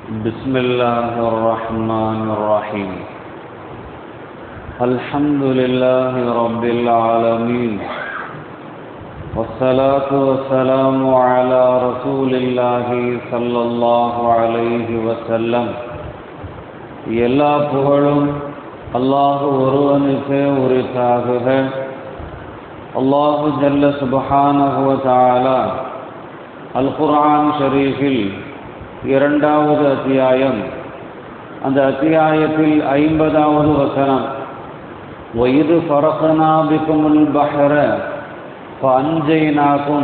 بسم الله الرحمن الرحيم. الحمد لله رب العالمين، والصلاة والسلام على رسول الله صلى الله عليه وسلم. எல்லா புகழும் அல்லாஹ் ஒருவனுக்கே உரித்தாகுக. அல்லாஹ் ஜல்ல சுப்ஹானஹு வ தஆலா அல் குர்ஆன் ஷரீஃபில் 2வது அத்தியாயம், அந்த அத்தியாயத்தில் 50வது வசனம், وَإِذْ فَرَقْنَا بِكُمُ الْبَحْرَ فَأَنْجَيْنَاكُمْ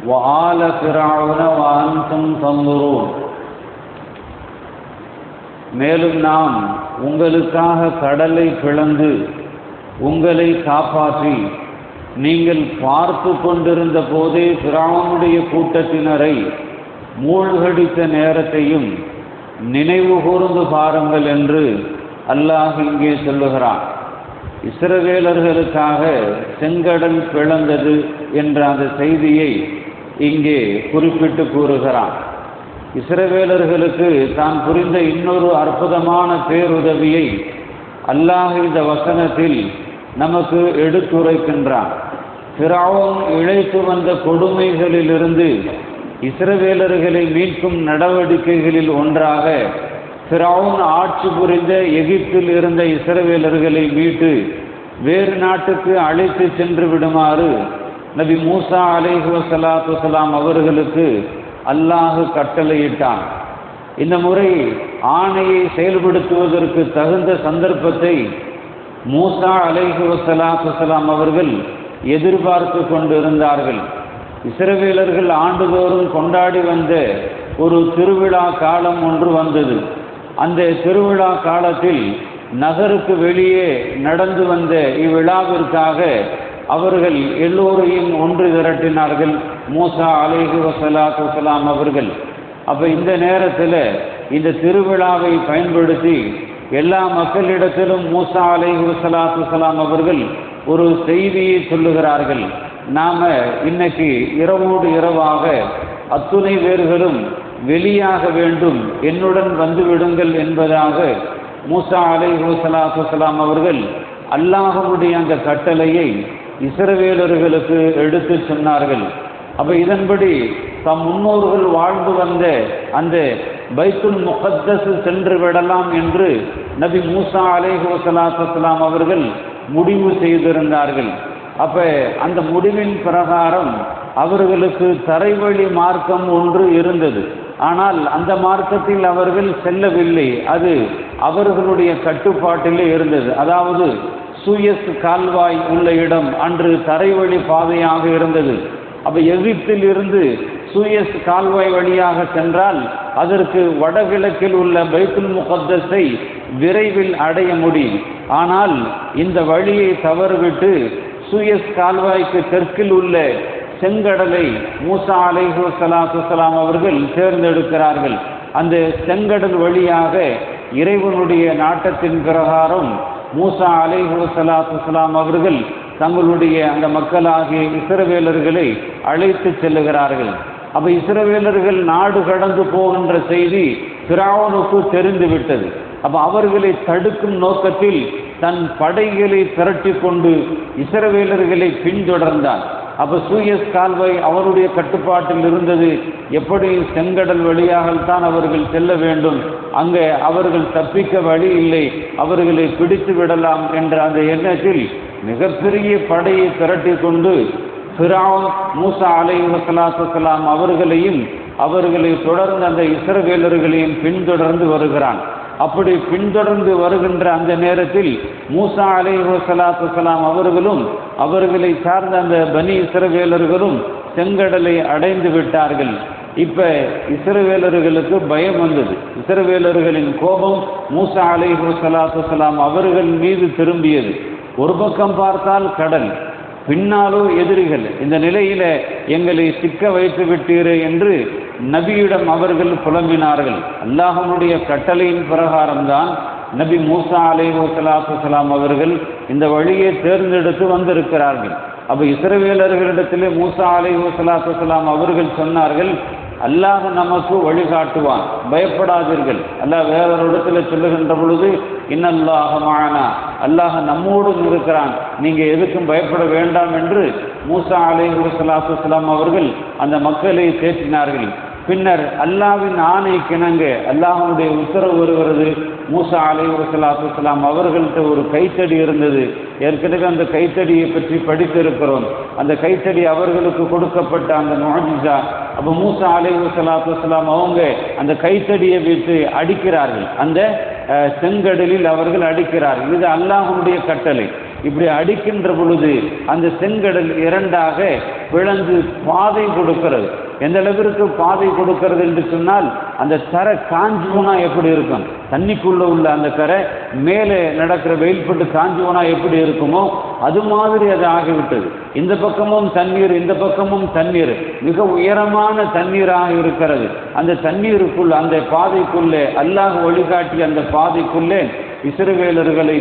وَآلَ فِرْعَوْنَ وَأَنْتُمْ تَنْظُرُونَ. மேலும் நாம் உங்களுக்காக கடலை பிளந்து உங்களை காப்பாற்றி நீங்கள் பார்த்து கொண்டிருந்த போதே ஃபிரௌனுடைய கூட்டத்தினரை மூழ்கடித்த நேரத்தையும் நினைவு கூர்ந்து பாருங்கள் என்று அல்லாஹ் இங்கே சொல்லுகிறான். இஸ்ரவேலர்களுக்காக செங்கடல் பிளந்தது என்ற அந்த செய்தியை இங்கே குறிப்பிட்டு கூறுகிறான். இஸ்ரவேலர்களுக்கு தான் புரிந்த இன்னொரு அற்புதமான பேருதவியை அல்லாஹ் இந்த வசனத்தில் நமக்கு எடுத்துரைக்கின்றான். ஃபிரௌன் இழைத்து வந்த கொடுமைகளிலிருந்து இஸ்ரவேலர்களை மீட்கும் நடவடிக்கைகளில் ஒன்றாக ஃபிரௌன் ஆட்சி புரிந்த எகிப்தில் இருந்த இஸ்ரவேலர்களை மீட்டு வேறு நாட்டுக்கு அழைத்து சென்று விடுமாறு நபி மூசா அலைஹி வஸலாத்து வஸலாம் அவர்களுக்கு அல்லாஹ் கட்டளையிட்டான். இந்த முறை ஆணையை செயல்படுத்துவதற்கு தகுந்த சந்தர்ப்பத்தை மூசா அலைஹி வஸலாத்து வஸலாம் அவர்கள் எதிர்பார்த்து கொண்டிருந்தார்கள். இஸ்ரவேலர்கள் ஆண்டுதோறும் கொண்டாடி வந்த ஒரு திருவிழா காலம் ஒன்று வந்தது. அந்த திருவிழா காலத்தில் நகருக்கு வெளியே நடந்து வந்த இவ்விழாவிற்காக அவர்கள் எல்லோரையும் ஒன்று திரட்டினார்கள் மூசா அலைஹி வஸலாத்து வஸலாம் அவர்கள். அப்போ இந்த நேரத்தில் இந்த திருவிழாவை பயன்படுத்தி எல்லா மக்களிடத்திலும் மூசா அலைஹி வஸலாத்து வஸலாம் அவர்கள் ஒரு செய்தியை சொல்லுகிறார்கள். நாம இன்னைக்கு இரவோடு இரவாக அத்துணை பேர்களும் வெளியாக வேண்டும், என்னுடன் வந்து விடுங்கள் என்பதாக மூசா அலைஹி வஸலாத்து வஸலாம் அவர்கள் அல்லாஹ்வுடைய அந்த கட்டளையை இஸ்ரவேலர்களுக்கு எடுத்து சொன்னார்கள். அப்ப இதன்படி தம் முன்னோர்கள் வாழ்ந்து வந்த அந்த பைத்துல் முகத்தஸ் சென்று விடலாம் என்று நபி மூசா அலைஹி வஸலாத்து வஸலாம் அவர்கள் முடிவு செய்திருந்தார்கள். அப்ப அந்த முடிவின் பிரகாரம் அவர்களுக்கு தரைவழி மார்க்கம் ஒன்று இருந்தது. ஆனால் அந்த மார்க்கத்தில் அவர்கள் செல்லவில்லை, அது அவர்களுடைய கட்டுப்பாட்டிலே இருந்தது. அதாவது சூயஸ் கால்வாய் உள்ள இடம் அன்று தரைவழி பாதையாக இருந்தது. அப்ப எகிப்தில் இருந்து சூயஸ் கால்வாய் வழியாக சென்றால் அதற்கு வடகிழக்கில் உள்ள பைத்துல் முகத்தஸை விரைவில் அடைய முடியும். ஆனால் இந்த வழியை தவறுவிட்டு சூயஸ் கால்வாய்க்கு தெற்கில் உள்ள செங்கடலை மூசா அலைஹி வஸலாத்து வஸலாம் அவர்கள் தேர்ந்தெடுக்கிறார்கள். அந்த செங்கடல் வழியாக இறைவனுடைய நாட்டத்தின் பிரகாரம் மூசா அலைஹி வஸலாத்து வஸலாம் அவர்கள் தங்களுடைய அந்த மக்களாகிய இஸ்ரவேலர்களை அழைத்து செல்லுகிறார்கள். அப்ப இஸ்ரவேலர்கள் நாடு கடந்து போகின்ற செய்தி ஃபிரௌனுக்கு தெரிந்துவிட்டது. அப்ப அவர்களை தடுக்கும் நோக்கத்தில் தன் படைகளை திரட்டி கொண்டு இஸ்ரவேலர்களை பின்தொடர்ந்தான். அப்ப சூயஸ் கால்வாய் அவருடைய கட்டுப்பாட்டில் இருந்தது. எப்படி செங்கடல் வழியாகத்தான் அவர்கள் செல்ல வேண்டும், அங்கே அவர்கள் தப்பிக்க வழி இல்லை, அவர்களை பிடித்து விடலாம் என்ற அந்த எண்ணத்தில் மிகப்பெரிய படையை திரட்டி கொண்டு ஃபிரௌன் மூசா அலைஹி வஸலாத்து வஸலாம் அவர்களையும் அவர்களை தொடர்ந்து அந்த இஸ்ரவேலர்களையும் பின்தொடர்ந்து வருகிறான். அப்படி பின்தொடர்ந்து வருகின்ற அந்த நேரத்தில் மூசா அலைஹி வஸலாத்து வஸலாம் அவர்களும் அவர்களை சார்ந்த அந்த பனி இஸ்ரவேலர்களும் செங்கடலை அடைந்து விட்டார்கள். இப்ப இஸ்ரவேலர்களுக்கு பயம் வந்தது. இஸ்ரவேலர்களின் கோபம் மூசா அலைஹி வஸலாத்து வஸலாம் அவர்கள் மீது திரும்பியது. ஒரு பக்கம் பார்த்தால் கடல், பின்னாலோ எதிரிகள். இந்த நிலையில எங்களை சிக்க வைத்து விட்டீரே என்று நபியிடம் அவர்கள் புலம்பினார்கள். அல்லாஹ்வுடைய கட்டளையின் பிரகாரம்தான் நபி மூசா அலைஹி வஸலாத்து வஸலாம் அவர்கள் இந்த வழியை தேர்ந்தெடுத்து வந்திருக்கிறார்கள். அப்போ இஸ்ரவேலர்களிடத்திலே மூசா அலைஹி வஸலாத்து வஸலாம் அவர்கள் சொன்னார்கள், அல்லாஹ் நமக்கு வழிகாட்டுவான், பயப்படாதீர்கள். அல்லாஹ் வேறொரு இடத்துல சொல்லுகின்ற பொழுது இன்னல்லாஹ மஅனா, அல்லாஹ் நம்மோடு இருக்கிறான், நீங்க எதுக்கும் பயப்பட வேண்டாம் என்று மூசா அலைஹிஸ்ஸலாத்து வஸ்ஸலாம் அவர்கள் அந்த மக்களை தேற்றினார்கள். பின்னர் அல்லாஹ்வின் ஆணைக்கிணங்க அல்லாஹ்வுடைய உத்தரவு வருகிறது. மூசா அலைஹிஸ்ஸலாத்து வஸ்ஸலாம் அவர்கள்ட்ட ஒரு கைத்தடி இருந்தது. ஏற்கனவே அந்த கைத்தடியை பற்றி படித்திருக்கிறோம். அந்த கைத்தடி அவர்களுக்கு கொடுக்கப்பட்ட அந்த முஅஜிஸா. அப்போ மூசா அலைஹிஸ்ஸலாத்து வஸ்ஸலாம் அவங்க அந்த கைத்தடியை வைத்து அடிக்கிறார்கள், அந்த செங்கடலில் அவர்கள் அடிக்கிறார்கள். இது அல்லாஹ்வுடைய கட்டளை. இப்படி அடிக்கின்ற பொழுது அந்த செங்கடல் இரண்டாக பிளந்து பாதை கொடுக்கிறது. எந்த அளவிற்கு பாதை கொடுக்கிறது என்று சொன்னால், அந்த கரை காஞ்சி போனா எப்படி இருக்கும், தண்ணிக்குள்ள உள்ள அந்த கரை மேலே நடக்கிற வெயில்பட்டு காஞ்சி போனா எப்படி இருக்குமோ அது மாதிரி அது ஆகிவிட்டது. இந்த பக்கமும் தண்ணீர், இந்த பக்கமும் தண்ணீர், மிக உயரமான தண்ணீராக இருக்கிறது. அந்த தண்ணீருக்குள், அந்த பாதைக்குள்ளே அல்லாஹ் வழிகாட்டிய அந்த பாதைக்குள்ளே இஸ்ரவேலர்களை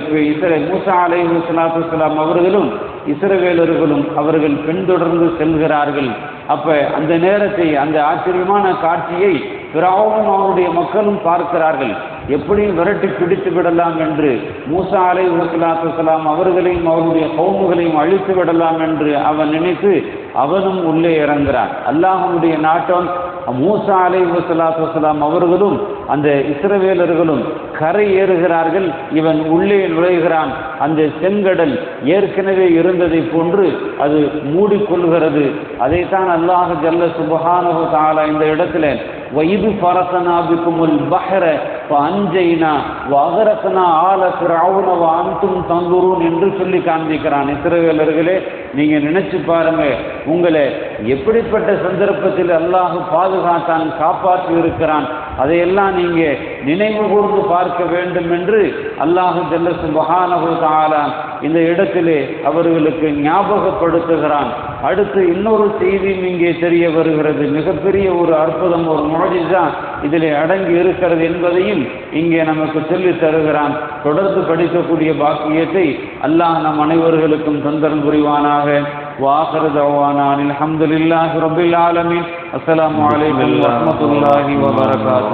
மூசா அலைஹிஸ்ஸலாத்து வஸ்ஸலாம் அவர்களும் இஸ்ரவேலர்களும் அவர்கள் பின்தொடர்ந்து செல்கிறார்கள். அப்ப அந்த நேரத்தை, அந்த ஆச்சரியமான காட்சியை ஃபிரௌனும் அவருடைய மக்களும் பார்க்கிறார்கள். எப்படியும் விரட்டி பிடித்து விடலாம் என்று, மூசா அலைஹிஸ்ஸலாத்து வஸ்ஸலாம் அவர்களையும் அவருடைய கௌமுகளையும் அழித்து விடலாம் என்று அவன் நினைத்து அவனும் உள்ளே இறங்குகிறான். அல்லாஹ்வுடைய நாட்டம் மூசா அலைஹிஸ்ஸலாத்து வஸ்ஸலாம் அவர்களும் அந்த இஸ்ரவேலர்களும் கரை ஏறுகிறார்கள். இவன் உள்ளே நுழைகிறான். அந்த செங்கடல் ஏற்கனவே இருந்ததை போன்று அது மூடிக்கொள்கிறது. அதைத்தான் அல்லாஹ் ஜல்ல சுப்ஹானஹு தஆலா இந்த இடத்துல வயிது ஃபரஸனா பிகுமுல் பஹ்ர ஃபஅன்ஜைனா வஅக்ரக்னா ஆல ஃபிரௌன வஅன்தும் தன்துரூன் என்று சொல்லி காண்பிக்கிறான். இஸ்ரவேலர்களே, நீங்க நினைச்சு பாருங்க, உங்களை எப்படிப்பட்ட சந்தர்ப்பத்தில் அல்லாஹ் பாதுகாத்தான், காப்பாற்றி இருக்கிறான், அதையெல்லாம் நீங்க நினைவு கூர்ந்து பார்க்க வேண்டும் என்று அல்லாஹ் ஜல்ல சுப்ஹானஹு தஆலா இந்த இடத்திலே அவர்களுக்கு ஞாபகப்படுத்துகிறான். அடுத்து இன்னொரு செய்தியும் இங்கே தெரிய வருகிறது. மிகப்பெரிய ஒரு அற்புதம், ஒரு முஅஜிஸா இதிலே அடங்கி இருக்கிறது என்பதையும் இங்கே நமக்கு சொல்லி தருகிறான். தொடர்ந்து படிக்கக்கூடிய பாக்கியத்தை அல்லாஹ் நம் அனைவர்களுக்கும் தந்தரல் புரிவானாக. وآخر دعوانا الحمد لله رب العالمين. السلام عليكم ورحمة الله وبركاته.